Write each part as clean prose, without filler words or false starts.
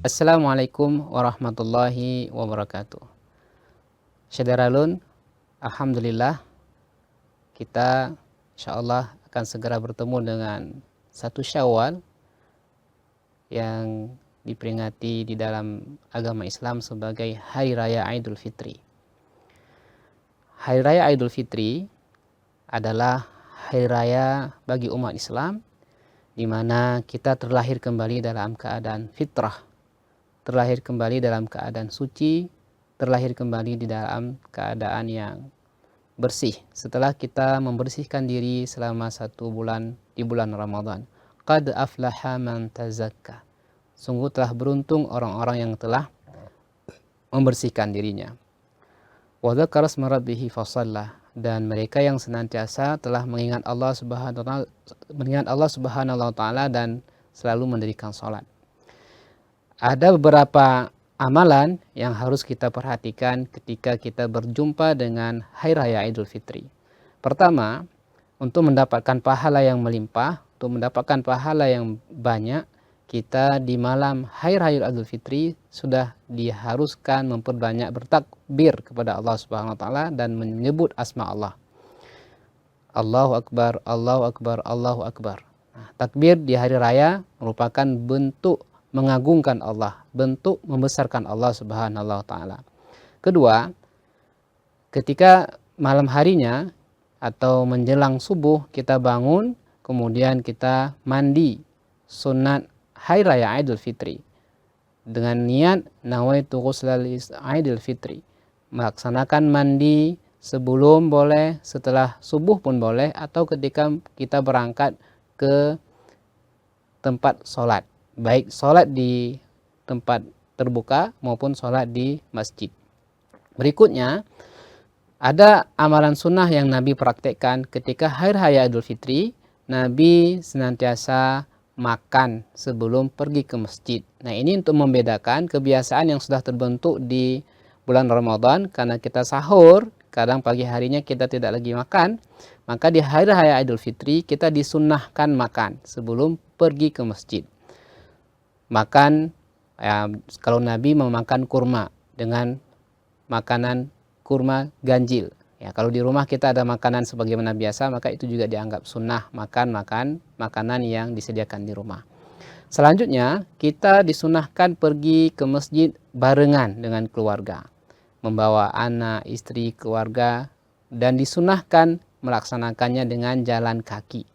Assalamualaikum warahmatullahi wabarakatuh. Syederalun, alhamdulillah kita insyaallah akan segera bertemu dengan 1 Syawal yang diperingati di dalam agama Islam sebagai Hari Raya Idul Fitri. Hari Raya Idul Fitri adalah hari raya bagi umat Islam di mana kita terlahir kembali dalam keadaan fitrah, terlahir kembali dalam keadaan suci, terlahir kembali di dalam keadaan yang bersih setelah kita membersihkan diri selama 1 bulan di bulan Ramadan. Qad aflaha man tazakka. Sungguh telah beruntung orang-orang yang telah membersihkan dirinya. Wa dzakara isma rabbih fasalla, dan mereka yang senantiasa telah mengingat Allah Subhanahu wa taala dan selalu mendirikan salat. Ada beberapa amalan yang harus kita perhatikan ketika kita berjumpa dengan Hari Raya Idul Fitri. Pertama, untuk mendapatkan pahala yang melimpah, untuk mendapatkan pahala yang banyak, kita di malam Hari Raya Idul Fitri sudah diharuskan memperbanyak bertakbir kepada Allah Subhanahu wa taala dan menyebut asma Allah. Allahu Akbar, Allahu Akbar, Allahu Akbar. Nah, takbir di hari raya merupakan bentuk mengagungkan Allah, bentuk membesarkan Allah Subhanahu wa taala. Kedua, ketika malam harinya atau menjelang subuh kita bangun, kemudian kita mandi sunat Hari Raya Idul Fitri dengan niat nawaitu ghuslal Idul Fitri. Melaksanakan mandi sebelum boleh, setelah subuh pun boleh, atau ketika kita berangkat ke tempat sholat, baik sholat di tempat terbuka maupun sholat di masjid. Berikutnya, ada amalan sunnah yang Nabi praktekkan ketika Hari Raya Idul Fitri. Nabi senantiasa makan sebelum pergi ke masjid. Nah, ini untuk membedakan kebiasaan yang sudah terbentuk di bulan Ramadan, karena kita sahur, kadang pagi harinya kita tidak lagi makan, maka di Hari Raya Idul Fitri kita disunnahkan makan sebelum pergi ke masjid. Makan, kalau Nabi memakan kurma dengan makanan kurma ganjil. Ya, kalau di rumah kita ada makanan sebagaimana biasa, maka itu juga dianggap sunnah makan makanan yang disediakan di rumah. Selanjutnya, kita disunahkan pergi ke masjid barengan dengan keluarga, membawa anak, istri, keluarga, dan disunahkan melaksanakannya dengan jalan kaki.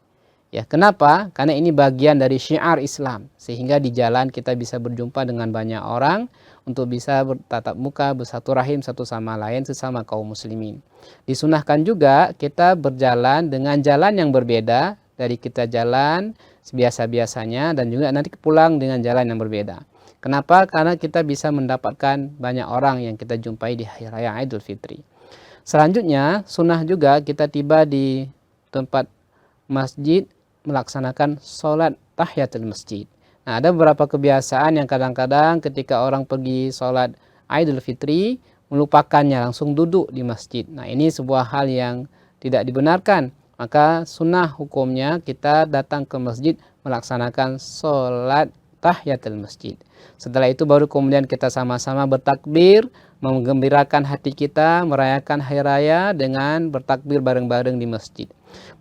Ya, kenapa? Karena ini bagian dari syiar Islam, sehingga di jalan kita bisa berjumpa dengan banyak orang untuk bisa bertatap muka, bersatu rahim satu sama lain sesama kaum muslimin. Disunahkan juga kita berjalan dengan jalan yang berbeda dari kita jalan sebiasa-biasanya, dan juga nanti pulang dengan jalan yang berbeda. Kenapa? Karena kita bisa mendapatkan banyak orang yang kita jumpai di Hari Raya Idul Fitri. Selanjutnya, sunnah juga kita tiba di tempat masjid melaksanakan sholat tahiyatul masjid. Nah, ada beberapa kebiasaan yang kadang-kadang ketika orang pergi sholat Idul Fitri melupakannya, langsung duduk di masjid. Nah, ini sebuah hal yang tidak dibenarkan. Maka sunnah hukumnya kita datang ke masjid melaksanakan sholat tahiyatul masjid. Setelah itu baru kemudian kita sama-sama bertakbir, menggembirakan hati kita, merayakan hari raya dengan bertakbir bareng-bareng di masjid.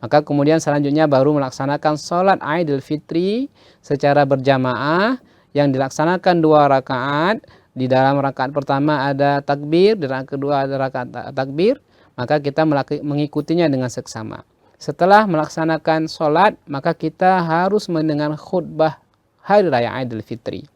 Maka kemudian selanjutnya baru melaksanakan sholat Idul Fitri secara berjamaah yang dilaksanakan 2 rakaat. Di dalam rakaat pertama ada takbir, di rakaat kedua ada rakaat takbir, maka kita mengikutinya dengan seksama. Setelah melaksanakan sholat, maka kita harus mendengar khutbah Hari Raya Idul Fitri.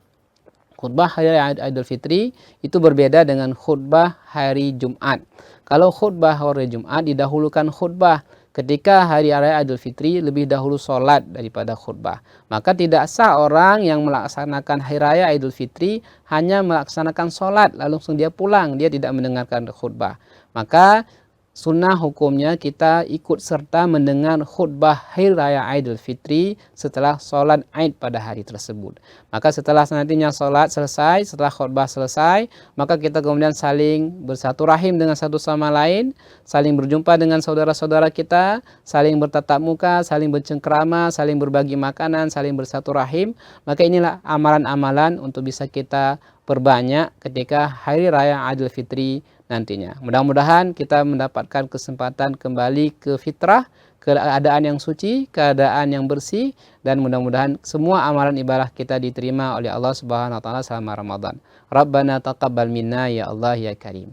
Khutbah Hari Raya Idul Fitri itu berbeda dengan khutbah hari Jumat. Kalau khutbah hari Jumat didahulukan khutbah, ketika Hari Raya Idul Fitri lebih dahulu sholat daripada khutbah. Maka tidak sah orang yang melaksanakan Hari Raya Idul Fitri hanya melaksanakan sholat lalu langsung dia pulang, dia tidak mendengarkan khutbah. Maka sunnah hukumnya kita ikut serta mendengar khutbah Hari Raya Idul Fitri setelah sholat Aid pada hari tersebut. Maka setelah nantinya sholat selesai, setelah khutbah selesai, maka kita kemudian saling bersatu rahim dengan satu sama lain, saling berjumpa dengan saudara-saudara kita, saling bertatap muka, saling bercengkrama, saling berbagi makanan, saling bersatu rahim. Maka inilah amalan-amalan untuk bisa kita perbanyak ketika Hari Raya Idul Fitri nantinya. Mudah-mudahan kita mendapatkan kesempatan kembali ke fitrah, keadaan yang suci, keadaan yang bersih, dan mudah-mudahan semua amalan ibadah kita diterima oleh Allah Subhanahu wa taala selama Ramadan. Rabbana taqabbal minna ya Allah ya Karim.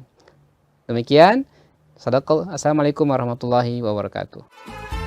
Demikian, sadaqallah. Assalamualaikum warahmatullahi wabarakatuh.